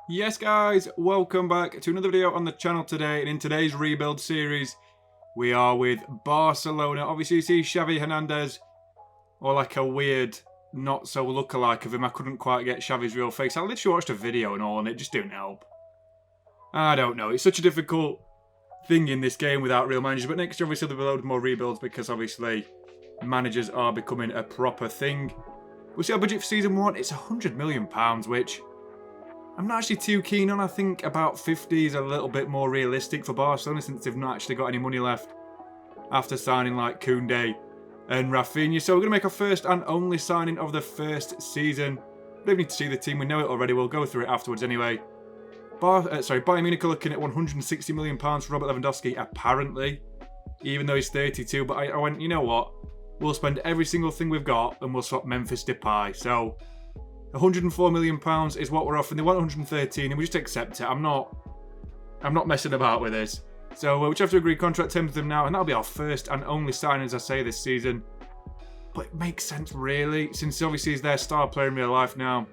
Yes guys, welcome back to another video on the channel today, and in today's rebuild series we are with Barcelona. Obviously you see Xavi Hernandez, or like a weird not so lookalike of him. I couldn't quite get Xavi's real face. I literally watched a video and all and it just didn't help. I don't know, it's such a difficult thing in this game without real managers, but next year obviously there'll be a load more rebuilds because obviously managers are becoming a proper thing. We'll see our budget for season 1, it's £100 million, which I'm not actually too keen on. I think about 50 is a little bit more realistic for Barcelona since they've not actually got any money left after signing like Koundé and Rafinha. So we're going to make our first and only signing of the first season. We don't need to see the team, we know it already, we'll go through it afterwards anyway. Bayern Munich are looking at £160 million for Robert Lewandowski, apparently, even though he's 32. But I went, you know what, we'll spend every single thing we've got and we'll swap Memphis Depay. So £104 million is what we're offering. They want 113 and we just accept it. I'm not messing about with this. So we just have to agree contract terms with them now, and that'll be our first and only signing, as I say, this season. But it makes sense, really, since obviously he's their star player in real life now.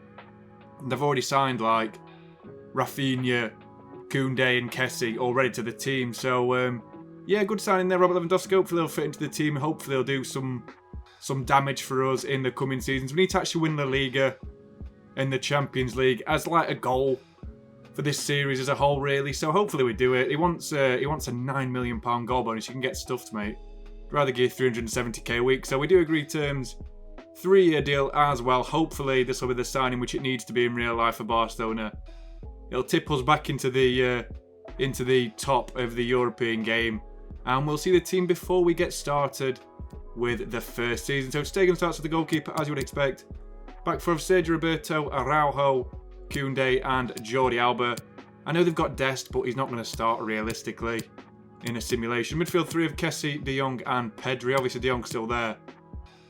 And they've already signed, like, Rafinha, Koundé and Kessie already to the team. So, yeah, good signing there, Robert Lewandowski. Hopefully they'll fit into the team. Hopefully they'll do some damage for us in the coming seasons. We need to actually win the Liga and the Champions League as like a goal for this series as a whole, really. So hopefully we do it. He wants a £9 million goal bonus. You can get stuffed, mate. I'd rather give 370k a week. So we do agree terms, 3-year deal as well. Hopefully this will be the signing which it needs to be in real life for Barcelona. It'll tip us back into the top of the European game, and we'll see the team before we get started with the first season. So Stegen starts with the goalkeeper, as you would expect. Back four of Sergio Roberto, Araujo, Koundé and Jordi Alba. I know they've got Dest, but he's not going to start realistically in a simulation. Midfield 3 of Kessie, De Jong and Pedri. Obviously De Jong's still there,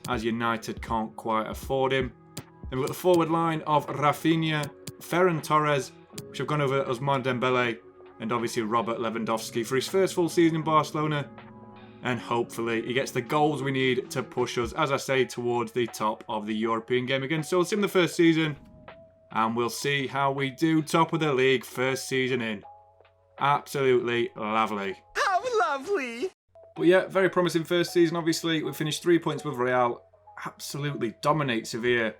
as United can't quite afford him. Then we've got the forward line of Rafinha, Ferran Torres, which have gone over Ousmane Dembele, and obviously Robert Lewandowski for his first full season in Barcelona. And hopefully he gets the goals we need to push us, as I say, towards the top of the European game again. So we'll see him the first season, and we'll see how we do. Top of the league, first season in. Absolutely lovely. How lovely! But yeah, very promising first season, obviously. We finished 3 points with Real. Absolutely dominate Sevilla.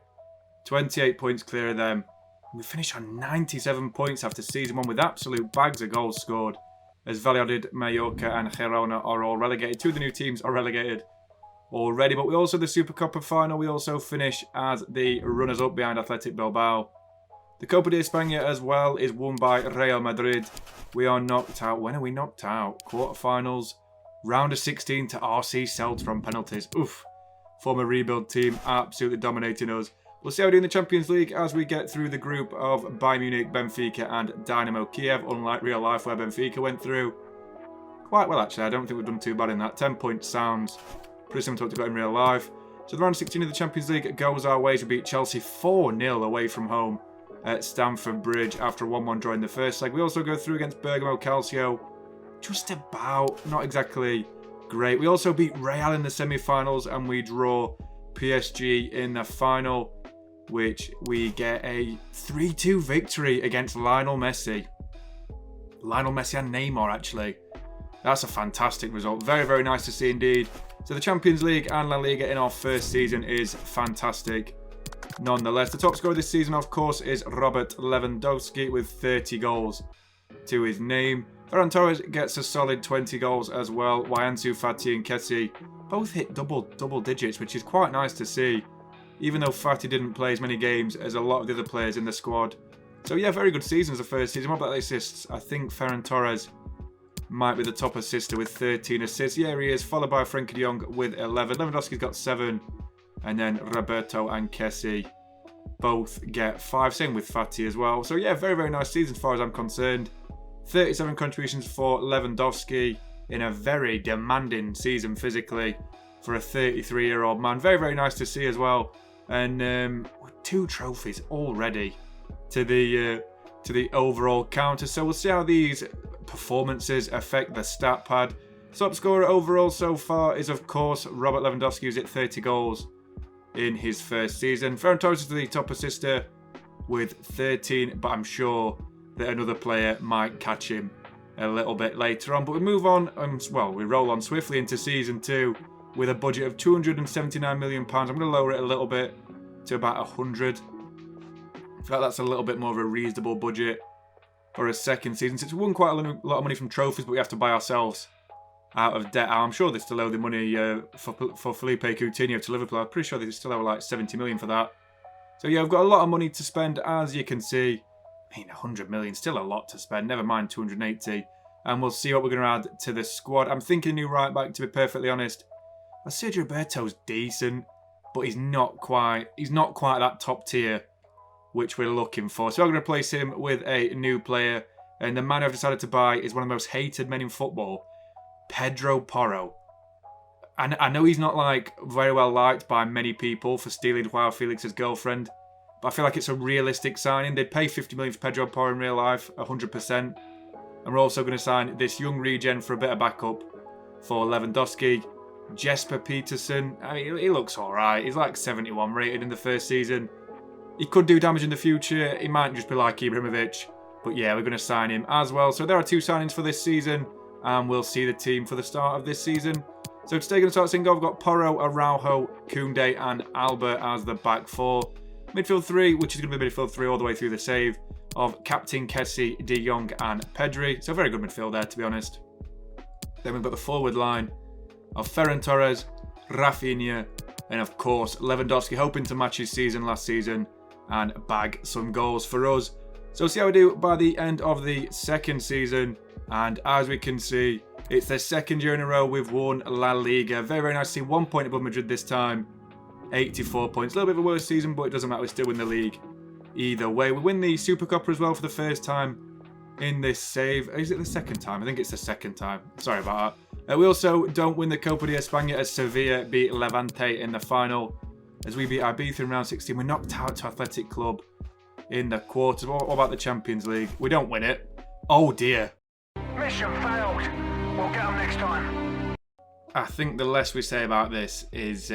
28 points clear of them. We finished on 97 points after season 1 with absolute bags of goals scored, as Valladolid, Mallorca and Girona are all relegated. 2 of the new teams are relegated already, but we also, the Supercopa final, we also finish as the runners-up behind Athletic Bilbao. The Copa de España as well is won by Real Madrid. We are knocked out. When are we knocked out? Quarterfinals, round of 16 to RC Celta from penalties. Oof. Former rebuild team absolutely dominating us. We'll see how we do in the Champions League as we get through the group of Bayern Munich, Benfica and Dynamo Kiev, unlike real life where Benfica went through quite well, actually. I don't think we've done too bad in that. 10 points sounds pretty similar to what we've got in real life. So the round of 16 of the Champions League goes our way. We beat Chelsea 4-0 away from home at Stamford Bridge after a 1-1 draw in the first leg. We also go through against Bergamo Calcio. Just about, not exactly great. We also beat Real in the semi-finals and we draw PSG in the final, which we get a 3-2 victory against Lionel Messi. Lionel Messi and Neymar, actually. That's a fantastic result. Very, very nice to see indeed. So the Champions League and La Liga in our first season is fantastic nonetheless. The top scorer this season, of course, is Robert Lewandowski with 30 goals to his name. Ferran Torres gets a solid 20 goals as well, while Ansu Fati and Kessie both hit double digits, which is quite nice to see, even though Fati didn't play as many games as a lot of the other players in the squad. So yeah, very good season as a first season. What about the assists? I think Ferran Torres might be the top assister with 13 assists. Yeah, he is, followed by Frenkie de Jong with 11. Lewandowski's got 7. And then Roberto and Kessie both get 5. Same with Fati as well. So yeah, very, very nice season as far as I'm concerned. 37 contributions for Lewandowski in a very demanding season physically for a 33-year-old man. Very, very nice to see as well. And 2 trophies already to the overall counter. So we'll see how these performances affect the stat pad. Top scorer overall so far is, of course, Robert Lewandowski, who's hit 30 goals in his first season. Ferran Torres is the top assister with 13, but I'm sure that another player might catch him a little bit later on. But we move on, we roll on swiftly into Season 2 with a budget of £279 million. I'm going to lower it a little bit to about 100. I feel like that's a little bit more of a reasonable budget for a second season. Since we won quite a lot of money from trophies, but we have to buy ourselves out of debt. I'm sure they still owe the money for Felipe Coutinho to Liverpool. I'm pretty sure they still owe like 70 million for that. So yeah, we've got a lot of money to spend, as you can see. I mean, 100 million, still a lot to spend, never mind 280. And we'll see what we're going to add to the squad. I'm thinking new right back, to be perfectly honest. Sergio Roberto's decent, but he's not quite that top tier which we're looking for. So I'm going to replace him with a new player. And the man I've decided to buy is one of the most hated men in football, Pedro Porro. And I know he's not like very well liked by many people for stealing Joao Felix's girlfriend, but I feel like it's a realistic signing. They'd pay 50 million for Pedro Porro in real life, 100%. And we're also going to sign this young regen for a bit of backup for Lewandowski. Jesper Peterson, I mean, he looks alright. He's like 71 rated in the first season. He could do damage in the future. He might just be like Ibrahimovic. But yeah, we're going to sign him as well. So there are 2 signings for this season. And we'll see the team for the start of this season. So today, going to start seeing, I've got Porro, Araujo, Koundé and Alba as the back 4. Midfield 3, which is going to be midfield 3 all the way through the save of Captain Kessie, De Jong and Pedri. So very good midfield there, to be honest. Then we've got the forward line of Ferran Torres, Rafinha, and of course Lewandowski, hoping to match his season last season and bag some goals for us. So see how we do by the end of the second season. And as we can see, it's the second year in a row we've won La Liga. Very, very nice to see 1 point above Madrid this time. 84 points. A little bit of a worse season, but it doesn't matter. We still win the league either way. We win the Super Cup as well for the first time in this save. Is it the second time? I think it's the second time. Sorry about that. We also don't win the Copa de España as Sevilla beat Levante in the final. As we beat Ibiza in round 16. We're knocked out to Athletic Club in the quarters. What about the Champions League? We don't win it. Oh dear. Mission failed. We'll get them next time. I think the less we say about this is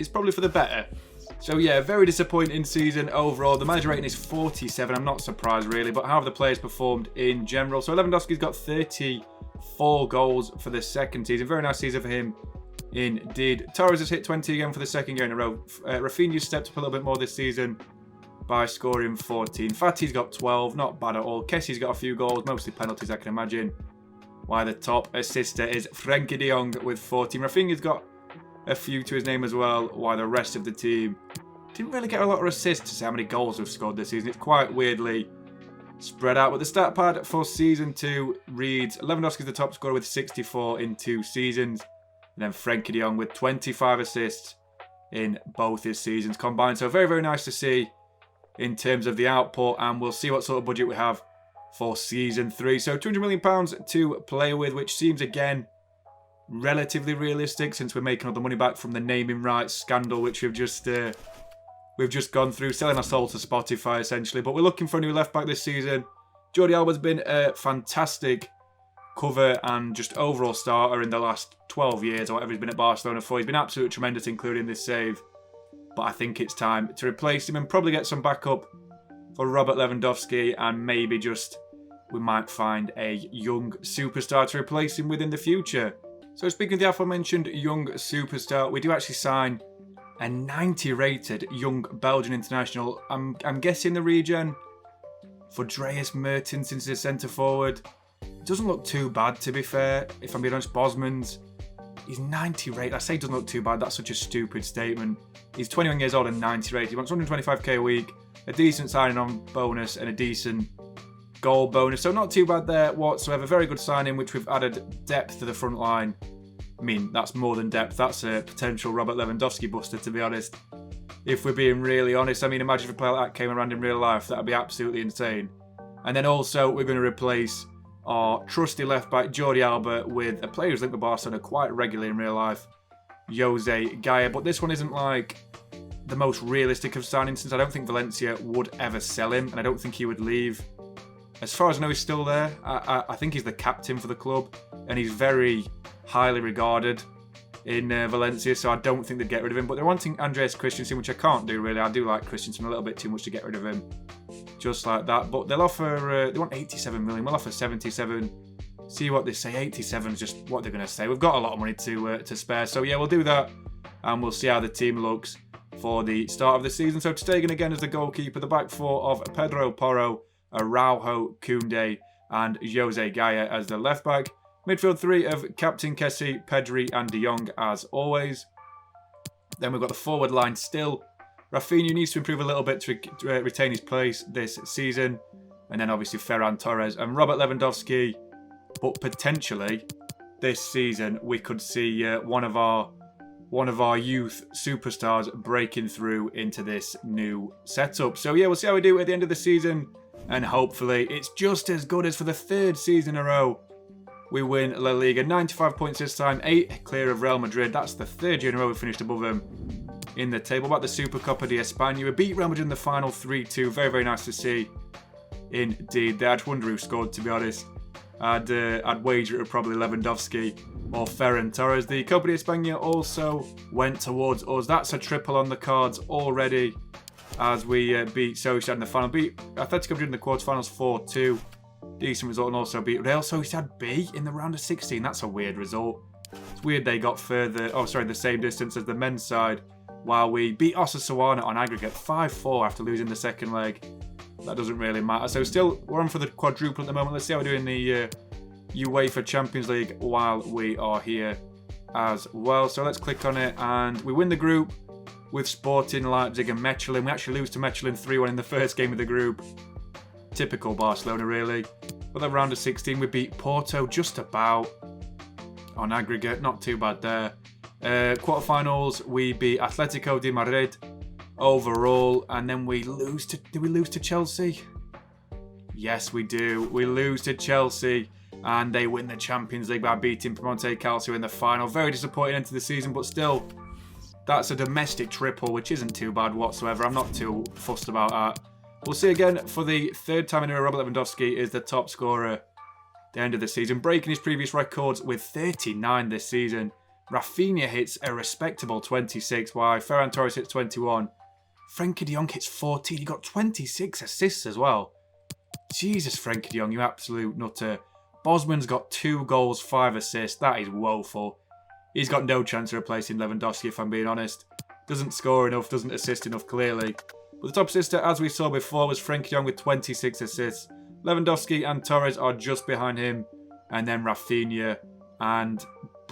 probably for the better. So yeah, very disappointing season overall. The manager rating is 47. I'm not surprised really, but how have the players performed in general? So Lewandowski's got 34 goals for the second season. Very nice season for him indeed. Torres has hit 20 again for the second year in a row. Rafinha's stepped up a little bit more this season by scoring 14. Fatty's got 12, not bad at all. Kessie's got a few goals, mostly penalties I can imagine. Why the top assister is Frenkie de Jong with 14. Rafinha's got a few to his name as well, while the rest of the team didn't really get a lot of assists to see how many goals we've scored this season. It's quite weirdly spread out. But the stat pad for Season 2 reads Lewandowski's the top scorer with 64 in 2 seasons. And then Frenkie de Jong with 25 assists in both his seasons combined. So very, very nice to see in terms of the output. And we'll see what sort of budget we have for Season 3. So £200 million to play with, which seems again relatively realistic since we're making all the money back from the naming rights scandal, which we've just gone through, selling our soul to Spotify essentially. But we're looking for a new left back this season. Jordi Alba's been a fantastic cover and just overall starter in the last 12 years or whatever he's been at Barcelona for. He's been absolutely tremendous, including this save. But I think it's time to replace him and probably get some backup for Robert Lewandowski, and maybe just we might find a young superstar to replace him with in the future. So speaking of the aforementioned young superstar, we do actually sign a 90 rated young Belgian international. I'm guessing the regen for Dries Mertens since he's centre forward. It doesn't look too bad, to be fair. If I'm being honest, Bosmans, he's 90 rated. I say it doesn't look too bad. That's such a stupid statement. He's 21 years old and 90 rated. He wants 125k a week, a decent signing on bonus and a decent goal bonus. So not too bad there whatsoever. Very good signing, which we've added depth to the front line. I mean, that's more than depth. That's a potential Robert Lewandowski buster, to be honest. If we're being really honest. I mean, imagine if a player like that came around in real life. That would be absolutely insane. And then also, we're going to replace our trusty left-back, Jordi Alba, with a player who's linked with Barcelona quite regularly in real life, Jose Gaya. But this one isn't like the most realistic of signings, since I don't think Valencia would ever sell him, and I don't think he would leave. As far as I know, he's still there. I think he's the captain for the club, and he's very highly regarded. in Valencia, so I don't think they'd get rid of him. But they're wanting Andreas Christensen, which I can't do really. I do like Christensen a little bit too much to get rid of him, just like that. But they'll offer, they want 87 million. We'll offer 77. See what they say. 87 is just what they're going to say. We've got a lot of money to spare, so yeah, we'll do that, and we'll see how the team looks for the start of the season. So Stegen again as the goalkeeper. The back four of Pedro Porro, Araujo, Koundé, and Jose Gaya as the left back. Midfield three of Captain Kessie, Pedri, and De Jong as always. Then we've got the forward line still. Rafinha needs to improve a little bit to retain his place this season. And then obviously Ferran Torres and Robert Lewandowski. But potentially this season we could see one of our youth superstars breaking through into this new setup. So yeah, we'll see how we do at the end of the season. And hopefully it's just as good as for the third season in a row. We win La Liga, 95 points this time, 8 clear of Real Madrid. That's the third year in a row we finished above them in the table. About the Supercopa de España, we beat Real Madrid in the final 3-2. Very, very nice to see. Indeed, I just wonder who scored, to be honest. I'd wager it would probably Lewandowski or Ferran Torres. The Copa de España also went towards us. That's a triple on the cards already, as we beat Sociedad in the final. Beat Atletico Madrid in the quarterfinals 4-2. Decent result, and also beat Real Sociedad B in the round of 16. That's a weird result. It's weird they got the same distance as the men's side, while we beat Osasuna on aggregate 5-4 after losing the second leg. That doesn't really matter. So still, we're on for the quadruple at the moment. Let's see how we do in the UEFA Champions League while we are here as well. So let's click on it, and we win the group with Sporting Leipzig and Mechelen. We actually lose to Mechelen 3-1 in the first game of the group. Typical Barcelona, really. But the round of 16, we beat Porto just about on aggregate. Not too bad there. Quarterfinals, we beat Atletico de Madrid overall, and then we lose to. Do we lose to Chelsea? Yes, we do. We lose to Chelsea, and they win the Champions League by beating Piemonte Calcio in the final. Very disappointing end to the season, but still, that's a domestic triple, which isn't too bad whatsoever. I'm not too fussed about that. We'll see again for the third time in a row. Robert Lewandowski is the top scorer at the end of the season, breaking his previous records with 39 this season. Rafinha hits a respectable 26, while Ferran Torres hits 21. Frenkie de Jong hits 14. He got 26 assists as well. Jesus, Frenkie de Jong, you absolute nutter. Bosman's got 2 goals, 5 assists. That is woeful. He's got no chance of replacing Lewandowski, if I'm being honest. Doesn't score enough, doesn't assist enough, clearly. But the top assister, as we saw before, was Frenkie de Jong with 26 assists. Lewandowski and Torres are just behind him. And then Rafinha and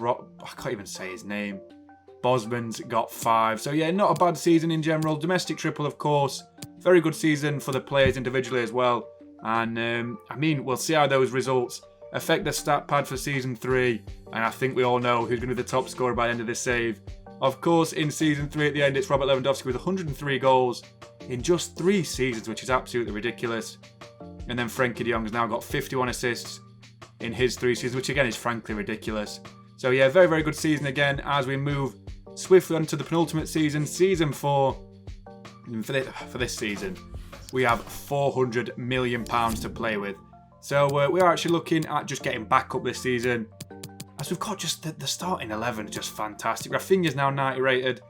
I can't even say his name. Bosman's got 5. So yeah, not a bad season in general. Domestic triple, of course. Very good season for the players individually as well. And I mean, we'll see how those results affect the stat pad for Season 3. And I think we all know who's going to be the top scorer by the end of this save. Of course, in Season 3 at the end, it's Robert Lewandowski with 103 goals in just 3 seasons, which is absolutely ridiculous. And then Frenkie de Jong has now got 51 assists in his 3 seasons, which again is frankly ridiculous. So yeah, very, very good season again as we move swiftly on to the penultimate season, Season 4. And for this season, we have £400 million to play with. So we are actually looking at just getting back up this season, as we've got just the starting 11 just fantastic. Rafinha's now 90 rated.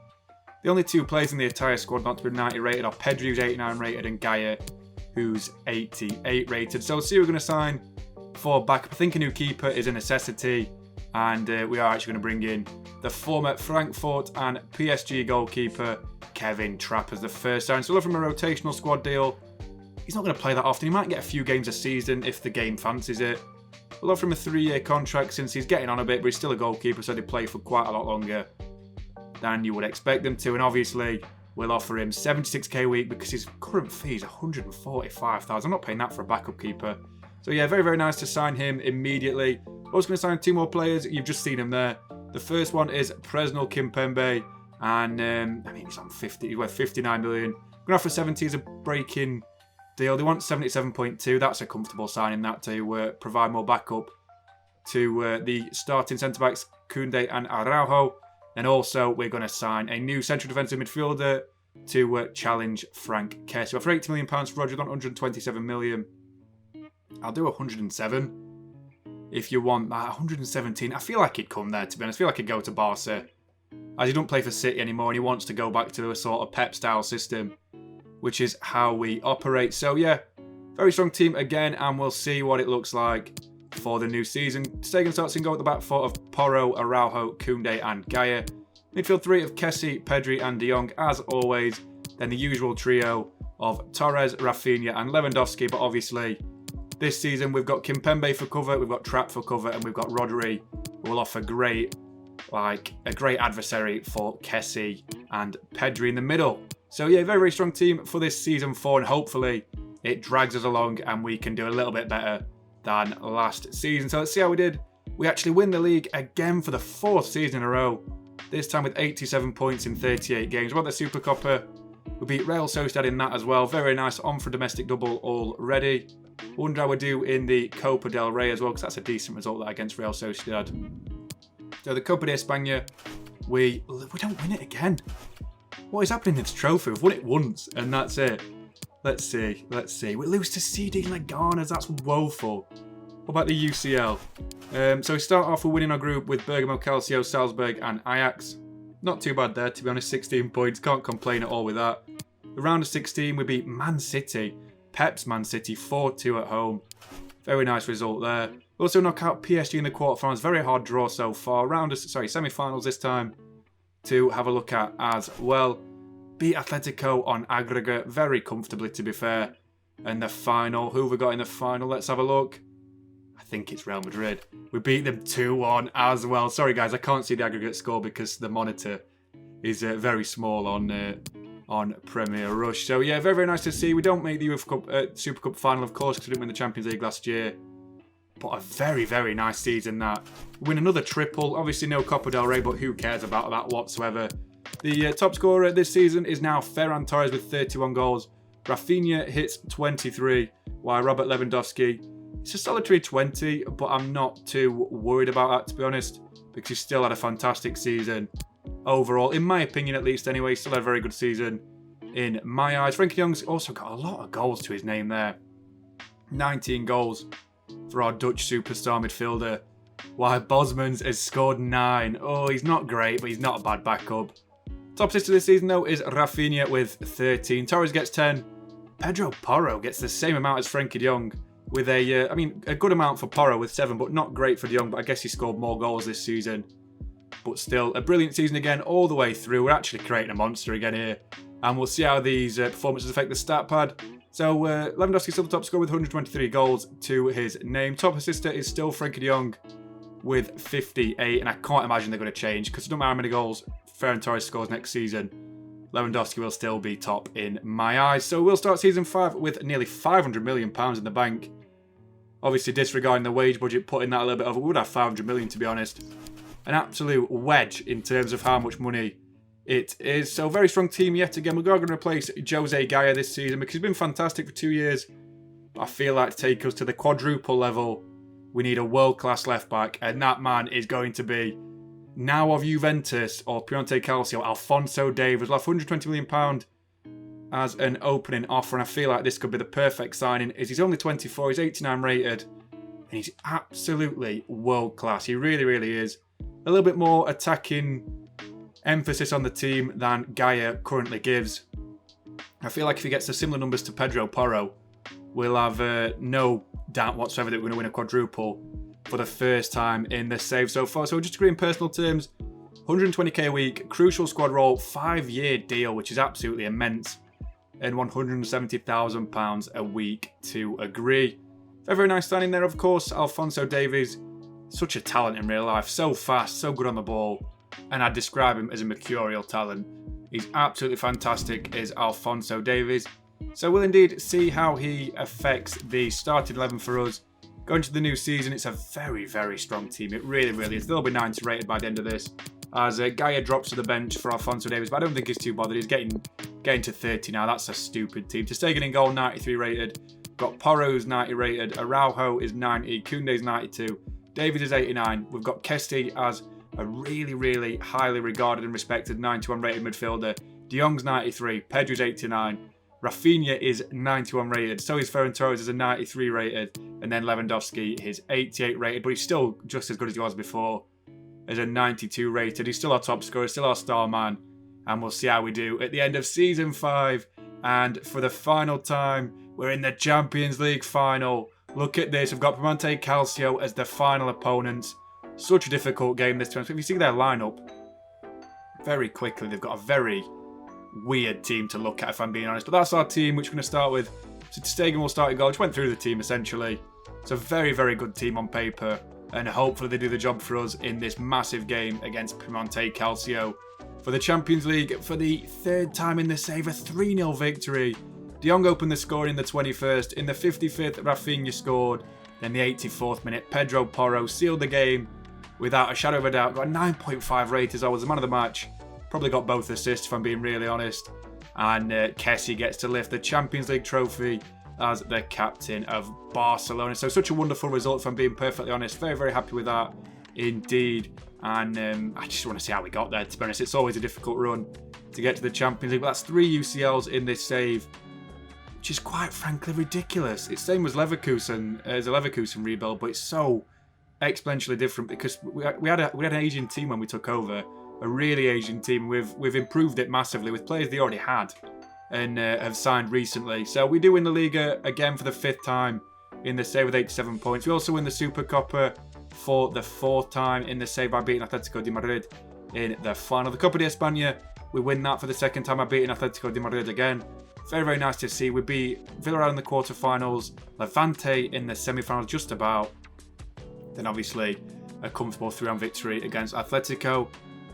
The only 2 players in the entire squad not to be 90 rated are Pedri, who's 89 rated, and Gaya, who's 88 rated. So we'll see who we're going to sign for backup. I think a new keeper is a necessity, and we are actually going to bring in the former Frankfurt and PSG goalkeeper Kevin Trapp as the first sign. So we'll from a rotational squad deal. He's not going to play that often. He might get a few games a season if the game fancies it. We'll offer him a 3-year contract since he's getting on a bit, but he's still a goalkeeper, so he'll play for quite a lot longer than you would expect them to. And obviously, we'll offer him 76k a week because his current fee is 145,000. I'm not paying that for a backup keeper. So yeah, very, very nice to sign him immediately. Also going to sign 2 more players. You've just seen him there. The first one is Presnel Kimpembe, and I mean he's on 50. He's worth 59 million. Going to offer 70 as a break-in deal. They want 77.2. That's a comfortable signing that to provide more backup to the starting centre-backs Koundé and Araujo. And also we're going to sign a new central defensive midfielder to challenge Frank Kessie. For £80 million for Roger, we want 127 million. I'll do 107. if you want that 117. I feel like he'd come there, to be honest. I feel like he'd go to Barca, as he don't play for City anymore and he wants to go back to a sort of Pep-style system, which is how we operate. So yeah, very strong team again, and we'll see what it looks like for the new season. Stegen starts and go at the back four of Porro, Araujo, Koundé and Gaia. Midfield three of Kessie, Pedri and De Jong as always. Then the usual trio of Torres, Rafinha and Lewandowski, but obviously this season we've got Kimpembe for cover, we've got Trapp for cover, and we've got Rodri, who will offer a great adversary for Kessie and Pedri in the middle. So yeah, very, very strong team for this season 4, and hopefully it drags us along and we can do a little bit better than last season. So let's see how we did. We actually win the league again for the 4th season in a row, this time with 87 points in 38 games. We won the Super Copa. We beat Real Sociedad in that as well. Very nice, on for domestic double already. Wonder how we do in the Copa del Rey as well, because that's a decent result that against Real Sociedad. So the Copa de España, we don't win it again. What is happening in this trophy? We've won it once and that's it. Let's see. We lose to CD Leganes, that's woeful. What about the UCL? So we start off with winning our group with Bergamo, Calcio, Salzburg and Ajax. Not too bad there, to be honest. 16 points, can't complain at all with that. The round of 16, we beat Man City. Pep's Man City 4-2 at home. Very nice result there. We also knock out PSG in the quarterfinals. Very hard draw so far. Semi-finals this time to have a look at as well. Beat Atletico on aggregate very comfortably, to be fair. And the final, who have we got in the final? Let's have a look. I think it's Real Madrid. We beat them 2-1 as well. Sorry guys, I can't see the aggregate score because the monitor is very small on Premier Rush. So yeah, very, very nice to see. We don't make the UEFA Cup, Super Cup final, of course, because we didn't win the Champions League last year. But a very, very nice season that. Win another triple. Obviously no Copa del Rey, but who cares about that whatsoever. The top scorer this season is now Ferran Torres with 31 goals. Rafinha hits 23, while Robert Lewandowski, it's a solitary 20, but I'm not too worried about that, to be honest, because he still had a fantastic season overall, in my opinion at least anyway. Still had a very good season in my eyes. Frenkie de Jong's also got a lot of goals to his name there. 19 goals for our Dutch superstar midfielder, while Bosmans has scored 9. Oh, he's not great, but he's not a bad backup. Top assist of this season though is Rafinha with 13. Torres gets 10. Pedro Porro gets the same amount as Frenkie de Jong, with a good amount for Porro with 7, but not great for De Jong, but I guess he scored more goals this season. But still, a brilliant season again all the way through. We're actually creating a monster again here, and we'll see how these performances affect the stat pad. So Lewandowski still the top scorer with 123 goals to his name. Top assister is still Frenkie de Jong with 58, and I can't imagine they're going to change, because no matter how many goals Ferran Torres scores next season, Lewandowski will still be top in my eyes. So we'll start season 5 with nearly £500 million in the bank. Obviously disregarding the wage budget, putting that a little bit over, we would have 500 million to be honest. An absolute wedge in terms of how much money it is. So very strong team yet again. We're going to replace Jose Gaia this season because he's been fantastic for 2 years. I feel like to take us to the quadruple level, we need a world-class left-back, and that man is going to be, now of Juventus or Piemonte Calcio, Alphonso Davies. We'll have £120 million as an opening offer, and I feel like this could be the perfect signing. He's only 24, he's 89 rated, and he's absolutely world-class. He really, really is. A little bit more attacking emphasis on the team than Gaia currently gives. I feel like if he gets the similar numbers to Pedro Porro, we'll have no doubt whatsoever that we're going to win a quadruple for the first time in this save so far. So just agree in personal terms, 120k a week, crucial squad role, 5-year deal, which is absolutely immense, and £170,000 a week to agree. Very, very nice signing there, of course. Alphonso Davies, such a talent in real life, so fast, so good on the ball, and I'd describe him as a mercurial talent. He's absolutely fantastic, is Alphonso Davies. So we'll indeed see how he affects the starting 11 for us. Going to the new season, it's a very, very strong team. It really, really is. They'll be 90 rated by the end of this, as Gaia drops to the bench for Alphonso Davies, but I don't think he's too bothered. He's getting to 30 now. That's a stupid team. Ter Stegen in goal, 93 rated. Got Porro's 90 rated. Araujo is 90. Koundé's 92. Davies is 89. We've got Kessie as a really, really highly regarded and respected 91 rated midfielder. De Jong's 93. Pedri's 89. Rafinha is 91 rated. So is Ferran Torres is a 93 rated. And then Lewandowski is 88 rated. But he's still just as good as he was before. As a 92 rated. He's still our top scorer. Still our star man. And we'll see how we do at the end of Season 5. And for the final time, we're in the Champions League final. Look at this. We've got Piemonte Calcio as the final opponents. Such a difficult game this time. If you see their lineup, very quickly, they've got a very weird team to look at, if I'm being honest. But that's our team, which we're going to start with. So Stegen will start at goal. Just went through the team, essentially. It's a very, very good team on paper. And hopefully they do the job for us in this massive game against Piemonte Calcio. For the Champions League, for the third time in the save, a 3-0 victory. De Jong opened the scoring in the 21st. In the 55th, Rafinha scored. Then the 84th minute, Pedro Porro sealed the game without a shadow of a doubt. Got a 9.5 rate as I was the man of the match. Probably got both assists, if I'm being really honest. And Kessie gets to lift the Champions League trophy as the captain of Barcelona. So such a wonderful result, if I'm being perfectly honest. Very, very happy with that indeed. And I just want to see how we got there, to be honest. It's always a difficult run to get to the Champions League. But that's 3 UCLs in this save, which is quite frankly ridiculous. It's same as Leverkusen, as a Leverkusen rebuild, but it's so exponentially different because we had an Asian team when we took over, a really Asian team. We've improved it massively with players they already had and have signed recently. So we do win the Liga again for the 5th time in the save with 87 points. We also win the Supercopa for the 4th time in the save by beating Atletico de Madrid in the final. The Copa de España, we win that for the 2nd time by beating Atletico de Madrid again. Very, very nice to see. We beat Villarreal in the quarterfinals, Levante in the semi-finals just about. Then obviously a comfortable 3-1 victory against Atletico.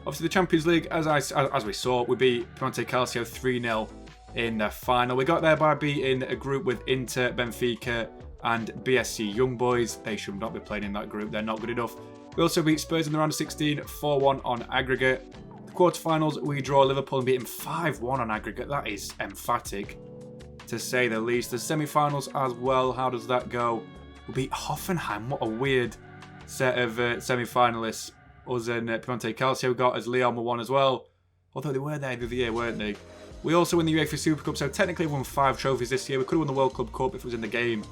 Obviously the Champions League, as we saw, we beat Piemonte Calcio 3-0 in the final. We got there by beating a group with Inter, Benfica and BSC Young Boys. They should not be playing in that group. They're not good enough. We also beat Spurs in the round of 16, 4-1 on aggregate. The quarterfinals, we draw Liverpool and beat them 5-1 on aggregate. That is emphatic, to say the least. The semi-finals as well, how does that go? We beat Hoffenheim. What a weird set of semi-finalists. Us and Piemonte Calcio got, as Lyon were one as well. Although they were there the other year, weren't they? We also win the UEFA Super Cup, so technically we won 5 trophies this year. We could have won the World Club Cup if it was in the game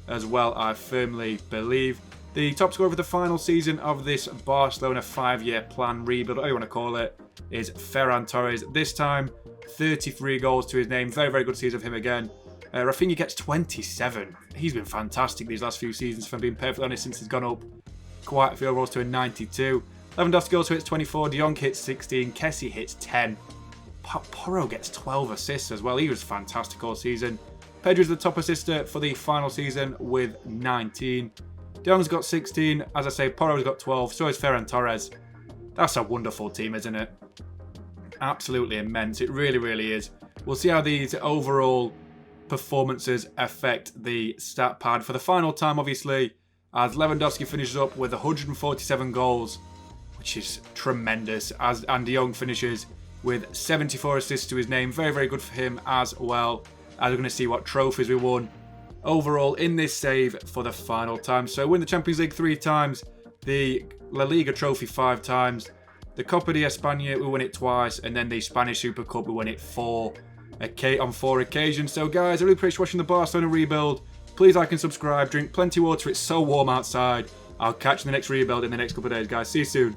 as well, I firmly believe. The top scorer of the final season of this Barcelona 5-year plan rebuild, whatever you want to call it, is Ferran Torres. This time, 33 goals to his name. Very, very good season of him again. Rafinha gets 27. He's been fantastic these last few seasons, if I'm being perfectly honest, since he's gone up quite a few overalls to a 92. Lewandowski also hits 24. De Jong hits 16. Kessie hits 10. Porro gets 12 assists as well. He was fantastic all season. Pedro's the top assister for the final season with 19. De Jong's got 16. As I say, Porro's got 12. So is Ferran Torres. That's a wonderful team, isn't it? Absolutely immense. It really, really is. We'll see how these overall performances affect the stat pad for the final time, obviously, as Lewandowski finishes up with 147 goals, which is tremendous, as De Jong finishes with 74 assists to his name. Very, very good for him as well. As we're going to see what trophies we won overall in this save for the final time. So win the Champions League 3 times, the La Liga trophy 5 times, the Copa de España we win it twice, and then the Spanish Super Cup we win it on 4 occasions. So guys, I really appreciate watching the Barcelona rebuild. Please like and subscribe, drink plenty of water, it's so warm outside. I'll catch you in the next rebuild in the next couple of days, guys. See you soon.